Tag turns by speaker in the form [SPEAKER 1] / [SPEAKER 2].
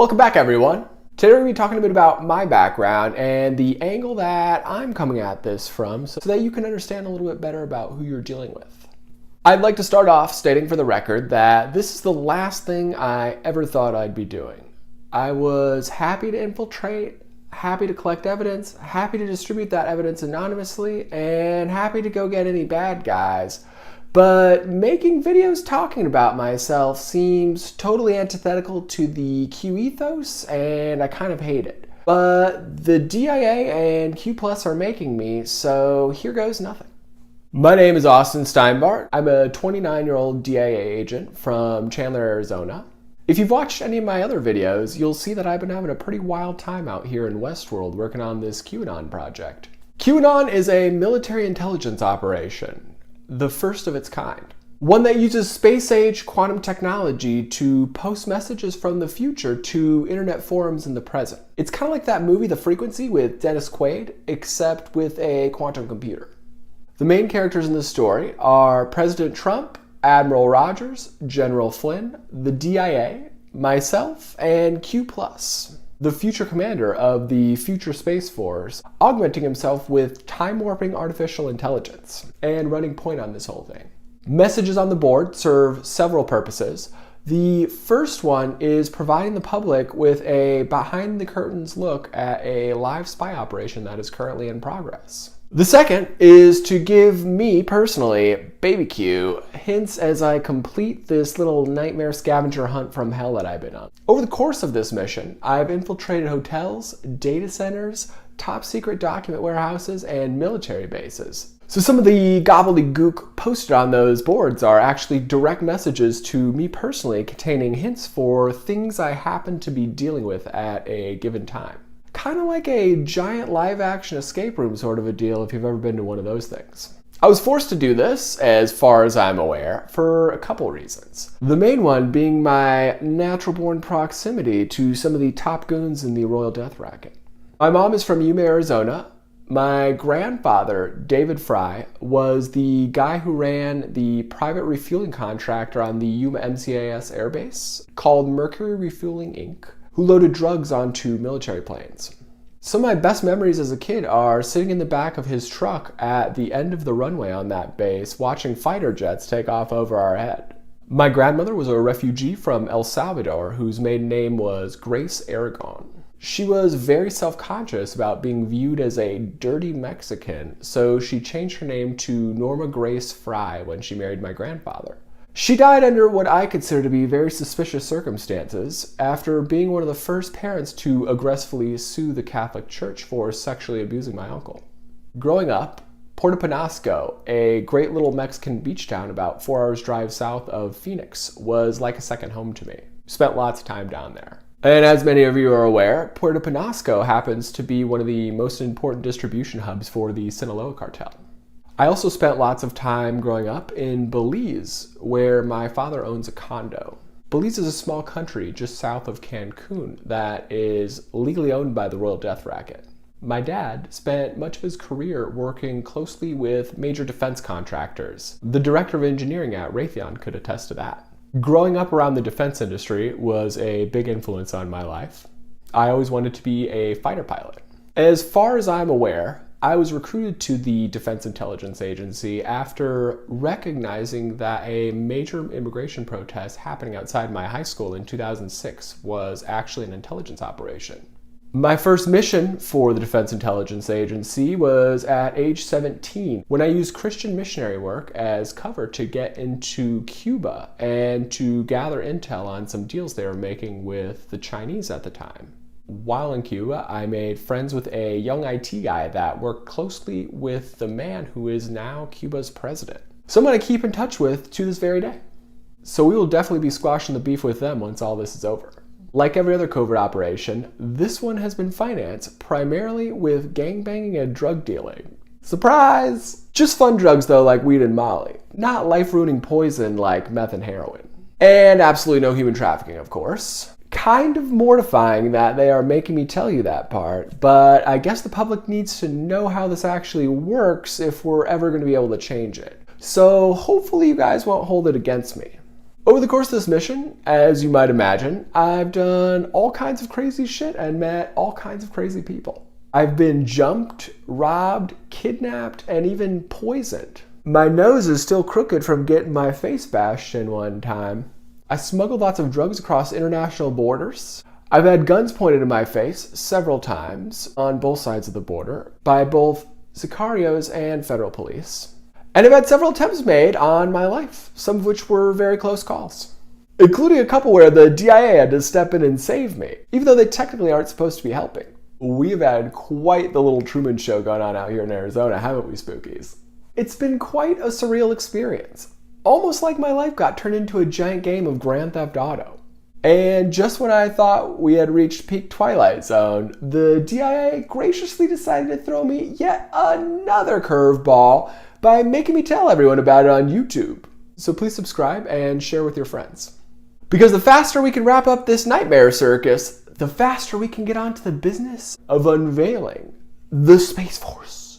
[SPEAKER 1] Welcome back, everyone. Today we're going to be talking a bit about my background and the angle that I'm coming at this from so that you can understand a little bit better about who you're dealing with. I'd like to start off stating for the record that this is the last thing I ever thought I'd be doing. I was happy to infiltrate, happy to collect evidence, happy to distribute that evidence anonymously, and happy to go get any bad guys. But making videos talking about myself seems totally antithetical to the Q ethos, and I kind of hate it. But the DIA and Q Plus are making me, so here goes nothing. My name is Austin Steinbart. I'm a 29-year-old DIA agent from Chandler, Arizona. If you've watched any of my other videos, you'll see that I've been having a pretty wild time out here in Westworld working on this QAnon project. QAnon is a military intelligence operation. The first of its kind. One that uses space-age quantum technology to post messages from the future to internet forums in the present. It's kind of like that movie The Frequency with Dennis Quaid, except with a quantum computer. The main characters in this story are President Trump, Admiral Rogers, General Flynn, the DIA, myself, and Q+, the future commander of the future Space Force, augmenting himself with time-warping artificial intelligence and running point on this whole thing. Messages on the board serve several purposes. The first one is providing the public with a behind-the-curtains look at a live spy operation that is currently in progress. The second is to give me, personally, Baby Q, hints as I complete this little nightmare scavenger hunt from hell that I've been on. Over the course of this mission, I've infiltrated hotels, data centers, top secret document warehouses, and military bases. So some of the gobbledygook posted on those boards are actually direct messages to me personally containing hints for things I happen to be dealing with at a given time. Kind of like a giant live-action escape room sort of a deal if you've ever been to one of those things. I was forced to do this, as far as I'm aware, for a couple reasons. The main one being my natural-born proximity to some of the top goons in the Royal Death Racket. My mom is from Yuma, Arizona. My grandfather, David Fry, was the guy who ran the private refueling contractor on the Yuma MCAS airbase called Mercury Refueling Inc., who loaded drugs onto military planes. Some of my best memories as a kid are sitting in the back of his truck at the end of the runway on that base, watching fighter jets take off over our head. My grandmother was a refugee from El Salvador whose maiden name was Grace Aragon. She was very self-conscious about being viewed as a dirty Mexican, so she changed her name to Norma Grace Fry when she married my grandfather. She died under what I consider to be very suspicious circumstances after being one of the first parents to aggressively sue the Catholic Church for sexually abusing my uncle. Growing up, Puerto Penasco, a great little Mexican beach town about 4 hours drive south of Phoenix, was like a second home to me. Spent lots of time down there. And as many of you are aware, Puerto Penasco happens to be one of the most important distribution hubs for the Sinaloa cartel. I also spent lots of time growing up in Belize, where my father owns a condo. Belize is a small country just south of Cancun that is legally owned by the Royal Death Racket. My dad spent much of his career working closely with major defense contractors. The director of engineering at Raytheon could attest to that. Growing up around the defense industry was a big influence on my life. I always wanted to be a fighter pilot. As far as I'm aware, I was recruited to the Defense Intelligence Agency after recognizing that a major immigration protest happening outside my high school in 2006 was actually an intelligence operation. My first mission for the Defense Intelligence Agency was at age 17 when I used Christian missionary work as cover to get into Cuba and to gather intel on some deals they were making with the Chinese at the time. While in Cuba, I made friends with a young IT guy that worked closely with the man who is now Cuba's president. Someone I keep in touch with to this very day. So we will definitely be squashing the beef with them once all this is over. Like every other covert operation, this one has been financed primarily with gangbanging and drug dealing. Surprise! Just fun drugs though, like weed and molly. Not life-ruining poison like meth and heroin. And absolutely no human trafficking, of course. Kind of mortifying that they are making me tell you that part, but I guess the public needs to know how this actually works if we're ever going to be able to change it. So hopefully you guys won't hold it against me. Over the course of this mission, as you might imagine, I've done all kinds of crazy shit and met all kinds of crazy people. I've been jumped, robbed, kidnapped, and even poisoned. My nose is still crooked from getting my face bashed in one time. I smuggled lots of drugs across international borders. I've had guns pointed in my face several times on both sides of the border by both sicarios and federal police. And I've had several attempts made on my life, some of which were very close calls, including a couple where the DIA had to step in and save me, even though they technically aren't supposed to be helping. We've had quite the little Truman Show going on out here in Arizona, haven't we, Spookies? It's been quite a surreal experience. Almost like my life got turned into a giant game of Grand Theft Auto. And just when I thought we had reached peak Twilight Zone, the DIA graciously decided to throw me yet another curveball by making me tell everyone about it on YouTube. So please subscribe and share with your friends. Because the faster we can wrap up this nightmare circus, the faster we can get on to the business of unveiling the Space Force.